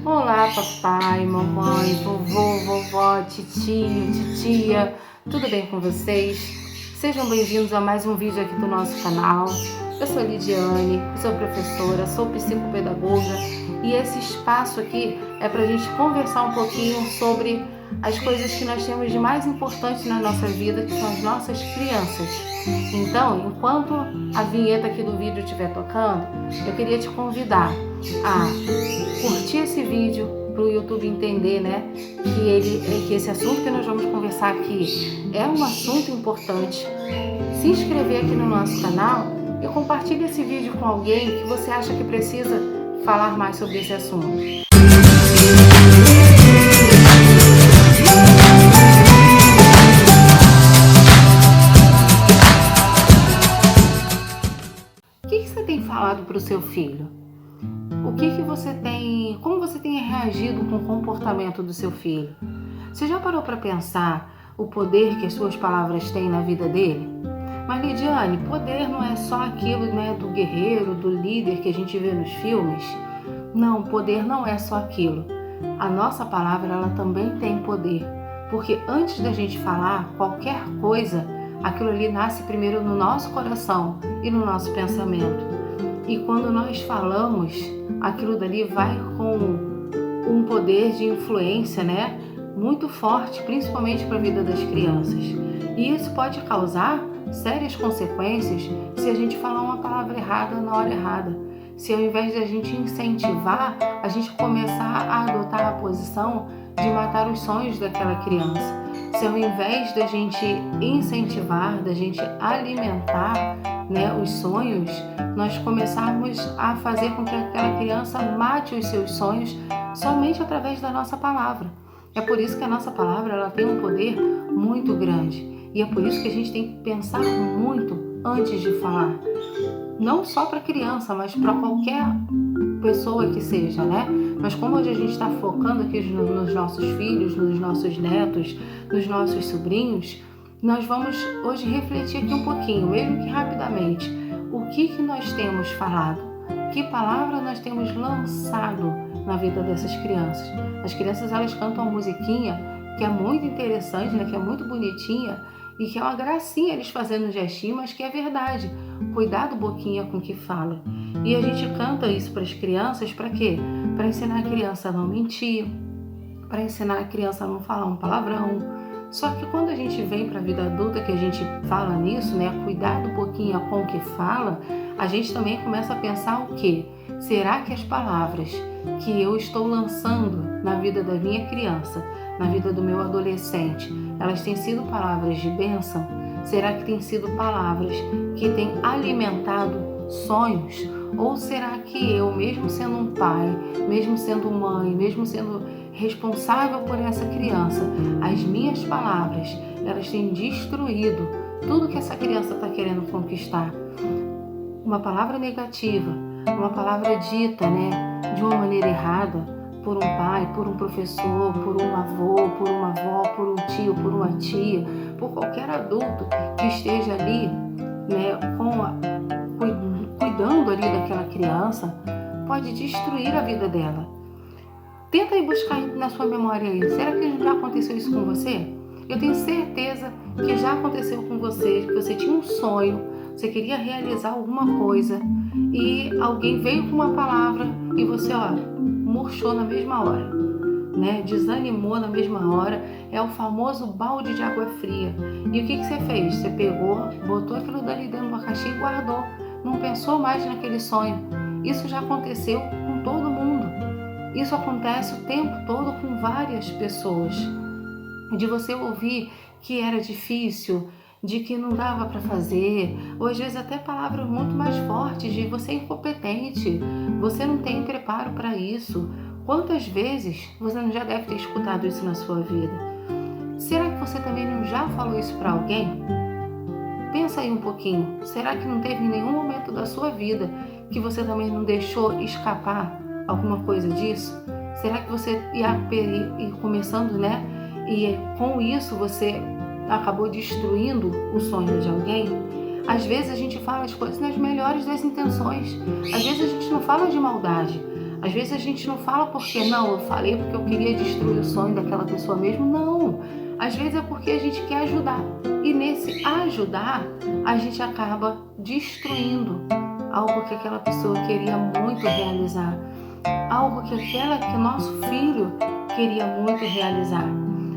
Olá, papai, mamãe, vovô, vovó, titio, titia, tudo bem com vocês? Sejam bem-vindos a mais um vídeo aqui do nosso canal. Eu sou a Lidiane, sou professora, sou psicopedagoga e esse espaço aqui é para a gente conversar um pouquinho sobre as coisas que nós temos de mais importante na nossa vida, que são as nossas crianças. Então, enquanto a vinheta aqui do vídeo estiver tocando, eu queria te convidar a curtir esse vídeo para o YouTube entender, que esse assunto que nós vamos conversar aqui é um assunto importante. Se inscrever aqui no nosso canal e compartilhe esse vídeo com alguém que você acha que precisa falar mais sobre esse assunto. O que você tem falado para o seu filho? Como você tem reagido com o comportamento do seu filho? Você já parou para pensar o poder que as suas palavras têm na vida dele? Mas Lidiane, poder não é só aquilo, do guerreiro, do líder que a gente vê nos filmes? Não, poder não é só aquilo. A nossa palavra, ela também tem poder. Porque antes da gente falar qualquer coisa, aquilo ali nasce primeiro no nosso coração e no nosso pensamento. E quando nós falamos, aquilo dali vai com um poder de influência, muito forte, principalmente para a vida das crianças. E isso pode causar sérias consequências se a gente falar uma palavra errada na hora errada. Se ao invés de a gente incentivar, a gente começar a adotar a posição de matar os sonhos daquela criança. Se ao invés da gente incentivar, da gente alimentar os sonhos, nós começarmos a fazer com que aquela criança mate os seus sonhos somente através da nossa palavra. É por isso que a nossa palavra ela tem um poder muito grande. E é por isso que a gente tem que pensar muito antes de falar. Não só para criança, mas para qualquer pessoa que seja, Mas como hoje a gente está focando aqui nos nossos filhos, nos nossos netos, nos nossos sobrinhos, nós vamos hoje refletir aqui um pouquinho, mesmo que rapidamente, o que nós temos falado, que palavra nós temos lançado na vida dessas crianças. As crianças, elas cantam uma musiquinha que é muito interessante, que é muito bonitinha e que é uma gracinha eles fazendo um gestinho, mas que é verdade. Cuidado boquinha com o que fala. E a gente canta isso para as crianças para quê? Para ensinar a criança a não mentir, para ensinar a criança a não falar um palavrão. Só que quando a gente vem para a vida adulta, que a gente fala nisso, cuidado boquinha com o que fala, a gente também começa a pensar o quê? Será que as palavras que eu estou lançando na vida da minha criança, na vida do meu adolescente, elas têm sido palavras de bênção? Será que têm sido palavras que têm alimentado sonhos? Ou será que eu, mesmo sendo um pai, mesmo sendo mãe, mesmo sendo responsável por essa criança, as minhas palavras, elas têm destruído tudo que essa criança está querendo conquistar? Uma palavra negativa, uma palavra dita, de uma maneira errada, por um pai, por um professor, por um avô, por uma avó, por um tio, por uma tia, por qualquer adulto que esteja ali, cuidando ali daquela criança, pode destruir a vida dela. Tenta ir buscar na sua memória aí. Será que já aconteceu isso com você? Eu tenho certeza que já aconteceu com você, que você tinha um sonho, você queria realizar alguma coisa e alguém veio com uma palavra e você, murchou na mesma hora, desanimou na mesma hora. É o famoso balde de água fria. E o que você fez? Você pegou, botou aquilo dali dentro de uma caixinha e guardou. Não pensou mais naquele sonho. Isso já aconteceu com todo mundo. Isso acontece o tempo todo com várias pessoas. De você ouvir que era difícil, de que não dava para fazer, ou às vezes até palavras muito mais fortes de você é incompetente, você não tem preparo para isso. Quantas vezes você não já deve ter escutado isso na sua vida? Será que você também não já falou isso para alguém? Pensa aí um pouquinho. Será que não teve nenhum momento da sua vida que você também não deixou escapar alguma coisa disso? Será que você ia começando, e com isso você acabou destruindo o sonho de alguém? Às vezes a gente fala as coisas nas melhores das intenções. Às vezes a gente não fala de maldade. Às vezes a gente não fala porque, não, eu falei porque eu queria destruir o sonho daquela pessoa mesmo. Não, às vezes é porque a gente quer ajudar. E nesse ajudar, a gente acaba destruindo algo que aquela pessoa queria muito realizar. Algo que o nosso filho queria muito realizar.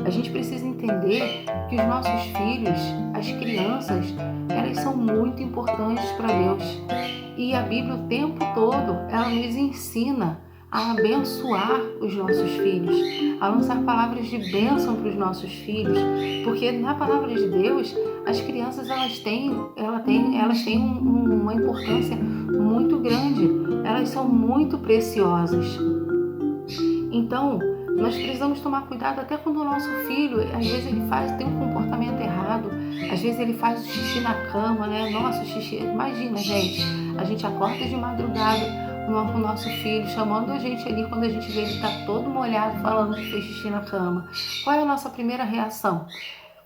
A gente precisa entender que os nossos filhos, as crianças, elas são muito importantes para Deus. E a Bíblia o tempo todo, ela nos ensina a abençoar os nossos filhos, a lançar palavras de bênção para os nossos filhos, porque na palavra de Deus, as crianças elas têm uma importância muito grande, elas são muito preciosas. Então, nós precisamos tomar cuidado até quando o nosso filho, às vezes ele tem um comportamento errado, às vezes ele faz o xixi na cama, né? Nossa, o xixi, imagina, gente, a gente acorda de madrugada com o nosso filho, chamando a gente ali, quando a gente vê ele tá todo molhado, falando que fez xixi na cama. Qual é a nossa primeira reação?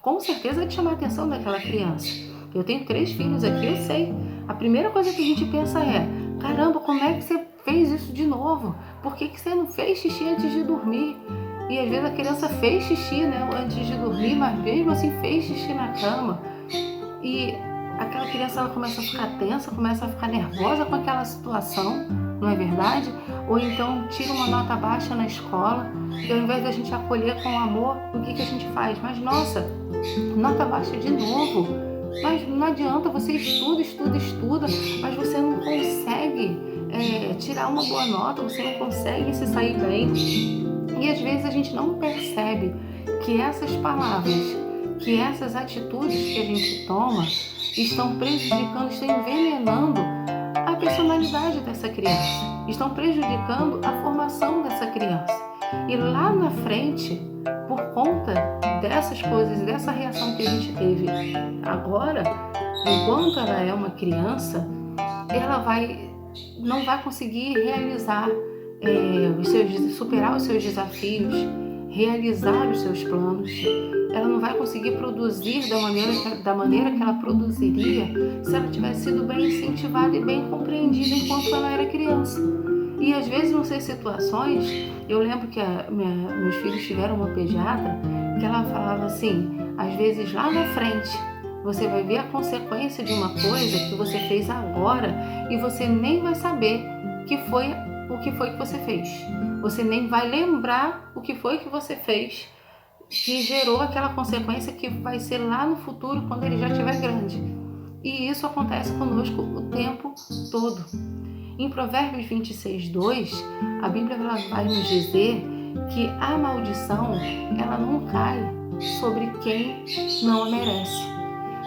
Com certeza é de chamar a atenção daquela criança. Eu tenho 3 filhos aqui, eu sei. A primeira coisa que a gente pensa é, caramba, como é que você fez isso de novo? Por que você não fez xixi antes de dormir? E às vezes a criança fez xixi, né, antes de dormir, mas mesmo assim fez xixi na cama. E aquela criança ela começa a ficar tensa, começa a ficar nervosa com aquela situação, não é verdade? Ou então tira uma nota baixa na escola e ao invés da gente acolher com amor, o que a gente faz? Mas nossa, nota baixa de novo. Mas não adianta, você estuda, mas você não consegue tirar uma boa nota, você não consegue se sair bem. E às vezes a gente não percebe que essas palavras, que essas atitudes que a gente toma estão prejudicando, estão envenenando a personalidade dessa criança, estão prejudicando a formação dessa criança. E lá na frente, por conta dessas coisas, dessa reação que a gente teve agora, enquanto ela é uma criança, ela não vai conseguir realizar, superar os seus desafios, realizar os seus planos. Ela não vai conseguir produzir da maneira que ela produziria se ela tivesse sido bem incentivada e bem compreendida enquanto ela era criança. E às vezes, não sei, situações, eu lembro que meus filhos tiveram uma pediatra que ela falava assim, às vezes lá na frente, você vai ver a consequência de uma coisa que você fez agora e você nem vai saber o que foi que você fez. Você nem vai lembrar o que foi que você fez que gerou aquela consequência que vai ser lá no futuro, quando ele já estiver grande. E isso acontece conosco o tempo todo. Em Provérbios 26:2, a Bíblia vai nos dizer que a maldição ela não cai sobre quem não a merece.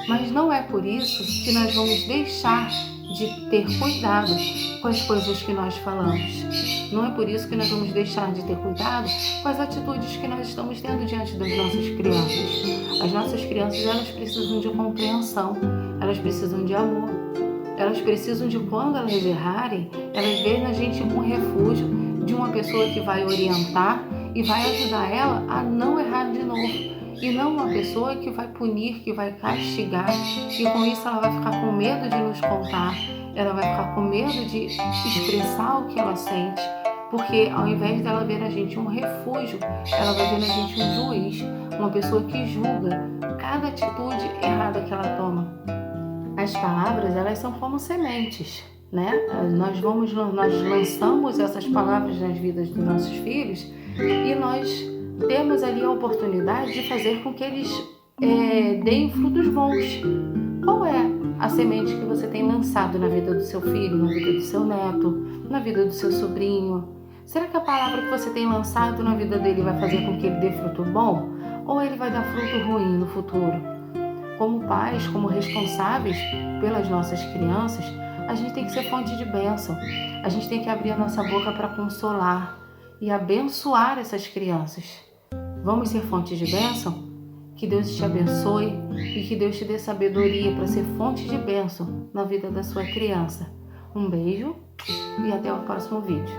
Mas não é por isso que nós vamos deixar de ter cuidado com as coisas que nós falamos. Não é por isso que nós vamos deixar de ter cuidado com as atitudes que nós estamos tendo diante das nossas crianças. As nossas crianças, elas precisam de compreensão, elas precisam de amor. Elas precisam de, quando elas errarem, elas verem na gente um refúgio de uma pessoa que vai orientar e vai ajudar ela a não errar de novo. E não uma pessoa que vai punir, que vai castigar, e com isso ela vai ficar com medo de nos contar, ela vai ficar com medo de expressar o que ela sente, porque ao invés dela ver na gente um refúgio, ela vai ver na gente um juiz, uma pessoa que julga cada atitude errada que ela toma. As palavras, elas são como sementes, né? Nós lançamos essas palavras nas vidas dos nossos filhos e nós temos ali a oportunidade de fazer com que eles deem frutos bons. Qual é a semente que você tem lançado na vida do seu filho, na vida do seu neto, na vida do seu sobrinho? Será que a palavra que você tem lançado na vida dele vai fazer com que ele dê fruto bom? Ou ele vai dar fruto ruim no futuro? Como pais, como responsáveis pelas nossas crianças, a gente tem que ser fonte de bênção. A gente tem que abrir a nossa boca para consolar e abençoar essas crianças. Vamos ser fonte de bênção? Que Deus te abençoe e que Deus te dê sabedoria para ser fonte de bênção na vida da sua criança. Um beijo e até o próximo vídeo.